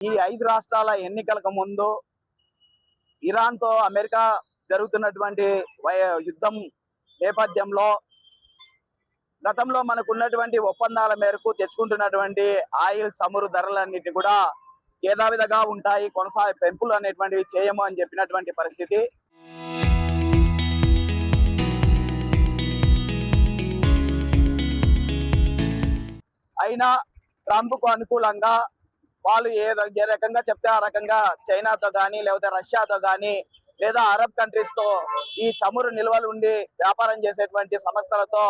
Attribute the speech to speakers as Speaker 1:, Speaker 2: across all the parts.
Speaker 1: ఈ 5 రాష్ట్రాల ఎన్నికలకు ముందు ఇరాన్‌తో అమెరికా జరుగుతున్నటువంటి యుద్ధం నేపథ్యంలో గతంలో మనకున్నటువంటి ఒప్పందాల మేరకు తెచ్చుకుంటున్నటువంటి ఆయిల్, చమురు ధరలన్నిటి కూడా యథావిధిగా ఉంటాయి, పెంపులు అనేటువంటివి చేయము అని చెప్పినటువంటి పరిస్థితి. అయినా ట్రంప్‌కు అనుకూలంగా వాళ్ళు ఏ రకంగా చెప్తే ఆ రకంగా చైనాతో కానీ, లేకపోతే రష్యాతో కానీ, లేదా అరబ్ కంట్రీస్ తో ఈ చమురు నిల్వలు ఉండి వ్యాపారం చేసేటువంటి సంస్థలతో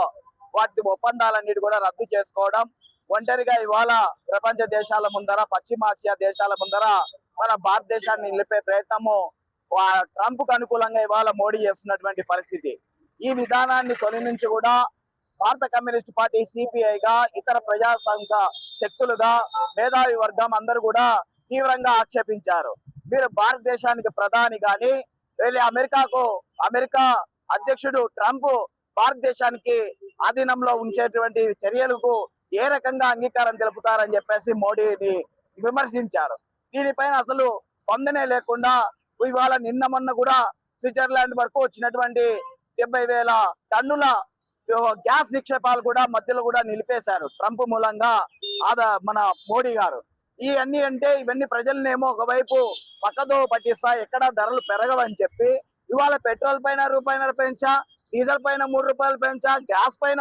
Speaker 1: వాటి ఒప్పందాలన్నిటి కూడా రద్దు చేసుకోవడం, ఒంటరిగా ఇవాళ ప్రపంచ దేశాల ముందర, పశ్చిమాసియా దేశాల ముందర మన భారతదేశాన్ని నిలిపే ప్రయత్నము ట్రంప్కు అనుకూలంగా ఇవాళ మోడీ చేస్తున్నటువంటి పరిస్థితి. ఈ విధానాన్ని తొలి నుంచి కూడా భారత కమ్యూనిస్ట్ పార్టీ సిపిఐగా, ఇతర ప్రజా సంఘ శక్తులుగా, మేధావి వర్గం అందరూ కూడా తీవ్రంగా ఆక్షేపించారు. మీరు భారతదేశానికి ప్రధాని గాని, అమెరికా అధ్యక్షుడు ట్రంప్ భారతదేశానికి ఆధీనంలో ఉంచేటువంటి చర్యలకు ఏ రకంగా అంగీకారం తెలుపుతారని చెప్పేసి మోడీని విమర్శించారు. దీనిపైన అసలు స్పందనే లేకుండా ఇవాళ నిన్న మొన్న కూడా స్విట్జర్లాండ్ వరకు వచ్చినటువంటి 70,000 టన్నుల గ్యాస్ నిక్షేపాలు కూడా మధ్యలో కూడా నిలిపేశారు ట్రంప్ మూలంగా మన మోడీ గారు. ఇవన్నీ ప్రజలనేమో ఒకవైపు పక్కదో పట్టిస్తా, ఎక్కడ ధరలు పెరగవని చెప్పి ఇవాళ పెట్రోల్ పైన రూపాయిన్నర పెంచా, డీజిల్ పైన 3 రూపాయలు పెంచా, గ్యాస్ పైన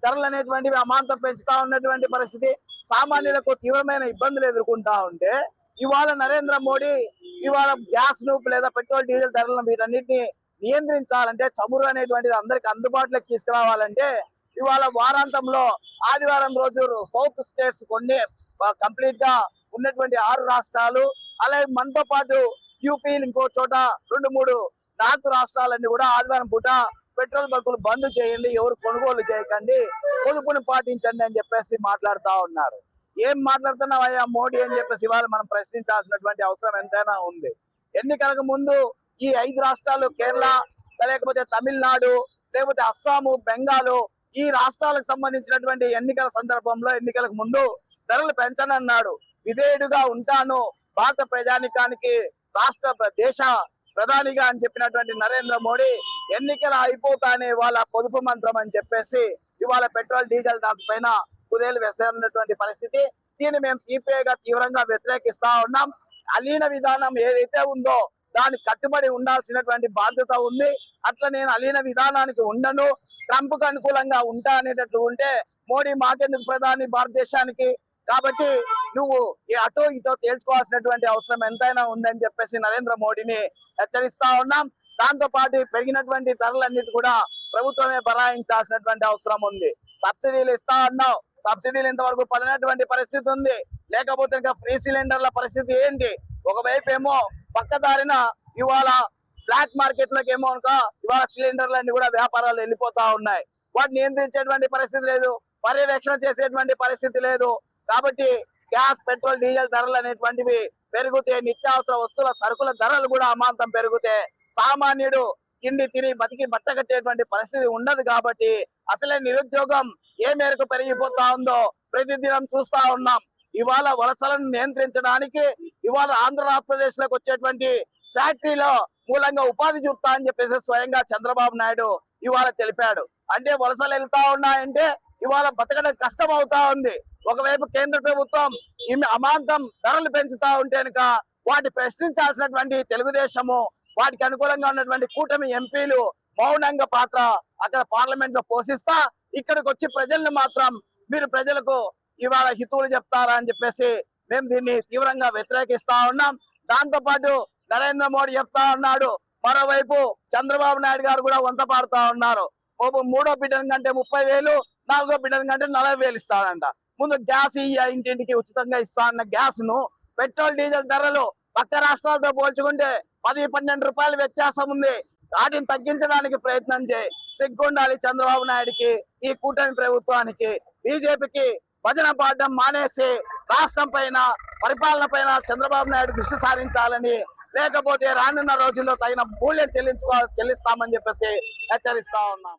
Speaker 1: ధరలు అనేటువంటివి అమాంతం పెంచుతా ఉన్నటువంటి పరిస్థితి. సామాన్యులకు తీవ్రమైన ఇబ్బందులు ఎదుర్కొంటా ఉంటే ఇవాళ నరేంద్ర మోడీ ఇవాళ గ్యాస్ ను లేదా పెట్రోల్, డీజిల్ ధరలను వీటన్నిటిని నియంత్రించాలంటే, చమురు అనేటువంటిది అందరికి అందుబాటులోకి తీసుకురావాలంటే ఇవాళ వారాంతంలో ఆదివారం రోజు సౌత్ స్టేట్స్ కొన్ని కంప్లీట్ గా ఉన్నటువంటి 6 రాష్ట్రాలు, అలాగే మనతో పాటు యూపీ, ఇంకో చోట 2-3 నార్త్ రాష్ట్రాలన్నీ కూడా ఆదివారం పూట పెట్రోల్ బంకులు బంద్ చేయండి, ఎవరు కొనుగోలు చేయకండి, పొదుపుని పాటించండి అని చెప్పేసి మాట్లాడుతూ ఉన్నారు. ఏం మాట్లాడుతున్నావయ్యా మోడీ అని చెప్పేసి ఇవాళ మనం ప్రశ్నించాల్సినటువంటి అవసరం ఎంతైనా ఉంది. ఎన్నికలకు ముందు ఈ 5 రాష్ట్రాలు, కేరళ, లేకపోతే తమిళనాడు, లేకపోతే అస్సాము, బెంగాలు, ఈ రాష్ట్రాలకు సంబంధించినటువంటి ఎన్నికల సందర్భంలో ఎన్నికలకు ముందు ధరలు పెంచనన్నాడు. విధేయుడుగా ఉంటాను భారత ప్రజానికానికి, దేశ ప్రధానిగా అని చెప్పినటువంటి నరేంద్ర మోడీ ఎన్నికలు అయిపోతానే వాళ్ళ పొదుపు మంత్రం అని చెప్పేసి ఇవాళ పెట్రోల్, డీజిల్ దానిపైన కుదేలు వేసేటువంటి పరిస్థితి. దీన్ని మేము సిపిఐగా తీవ్రంగా వ్యతిరేకిస్తా ఉన్నాం. అలీన విధానం ఏదైతే ఉందో దానికి కట్టుబడి ఉండాల్సినటువంటి బాధ్యత ఉంది. అట్లా నేను అలీన విధానానికి ఉండను, ట్రంప్ కు అనుకూలంగా ఉంటా అనేటట్లు ఉంటే మోడీ మాకెందుకు ప్రధాని భారతదేశానికి, కాబట్టి నువ్వు అటో ఇటో తేల్చుకోవాల్సినటువంటి అవసరం ఎంతైనా ఉందని చెప్పేసి నరేంద్ర మోడీని హెచ్చరిస్తా ఉన్నాం. దాంతో పాటు పెరిగినటువంటి ధరలన్నిటి కూడా ప్రభుత్వమే భరాయించాల్సినటువంటి అవసరం ఉంది. సబ్సిడీలు ఇస్తా అన్నావు, సబ్సిడీలు ఇంతవరకు పడినటువంటి పరిస్థితి ఉంది. లేకపోతే ఇంకా ఫ్రీ సిలిండర్ల పరిస్థితి ఏంటి? ఒకవైపు ఏమో పక్కదారిన ఇవాళ బ్లాక్ మార్కెట్ లోకి ఏమో ఇవాళ సిలిండర్లన్నీ కూడా వ్యాపారాలు వెళ్ళిపోతా ఉన్నాయి. వాటిని నియంత్రించేటువంటి పరిస్థితి లేదు, పర్యవేక్షణ చేసేటువంటి పరిస్థితి లేదు. కాబట్టి గ్యాస్, పెట్రోల్, డీజిల్ ధరలు అనేటువంటివి పెరిగితే, నిత్యావసర వస్తువుల సరుకుల ధరలు కూడా అమాంతం పెరిగితే సామాన్యుడు తిండి తిని బతికి బట్ట కట్టేటువంటి పరిస్థితి ఉండదు. కాబట్టి అసలే నిరుద్యోగం ఏ మేరకు పెరిగిపోతా ఉందో ప్రతిదినం చూస్తా ఉన్నాం. ఇవాళ వలసలను నియంత్రించడానికి ఇవాళ ఆంధ్రప్రదేశ్ లోకి వచ్చేటువంటి ఫ్యాక్టరీలో మూలంగా ఉపాధి చూపుతా అని చెప్పేసి స్వయంగా చంద్రబాబు నాయుడు ఇవాళ తెలిపాడు. అంటే వలసలు వెళ్తా ఉన్నాయంటే ఇవాళ బతకడం కష్టం అవుతా ఉంది. ఒకవైపు కేంద్ర ప్రభుత్వం అమాంతం ధరలు పెంచుతా ఉంటే కనుక వాటి ప్రశ్నించాల్సినటువంటి తెలుగుదేశము, వాటికి అనుకూలంగా ఉన్నటువంటి కూటమి ఎంపీలు మౌనంగా పాత్ర అక్కడ పార్లమెంట్ లో పోషిస్తా, ఇక్కడికి వచ్చి ప్రజల్ని మాత్రం మీరు ప్రజలకు ఇవాళ హితువులు చెప్తారా అని చెప్పేసి మేము దీన్ని తీవ్రంగా వ్యతిరేకిస్తా ఉన్నాం. దాంతో పాటు నరేంద్ర మోడీ చెప్తా ఉన్నాడు, మరోవైపు చంద్రబాబు నాయుడు గారు కూడా వంత పాడుతా ఉన్నారు. మూడో బిడ్డల కంటే 30,000, నాలుగో బిడ్డల కంటే 40,000 ఇస్తాడంట. ముందు గ్యాస్ ఇంటింటికి ఉచితంగా ఇస్తా అన్న గ్యాస్ ను, పెట్రోల్, డీజిల్ ధరలు పక్క రాష్ట్రాలతో పోల్చుకుంటే 10-12 రూపాయల వ్యత్యాసం ఉంది. వాటిని తగ్గించడానికి ప్రయత్నం చేయి. సిగ్గుండాలి చంద్రబాబు నాయుడికి, ఈ కూటమి ప్రభుత్వానికి. బీజేపీకి భజన పాడడం మానేసి రాష్ట్రం పైన, పరిపాలన పైన చంద్రబాబు నాయుడు దృష్టి సారించాలని, లేకపోతే రానున్న రోజుల్లో తగిన మూల్యం చెల్లిస్తామని చెప్పేసి హెచ్చరిస్తా ఉన్నాం.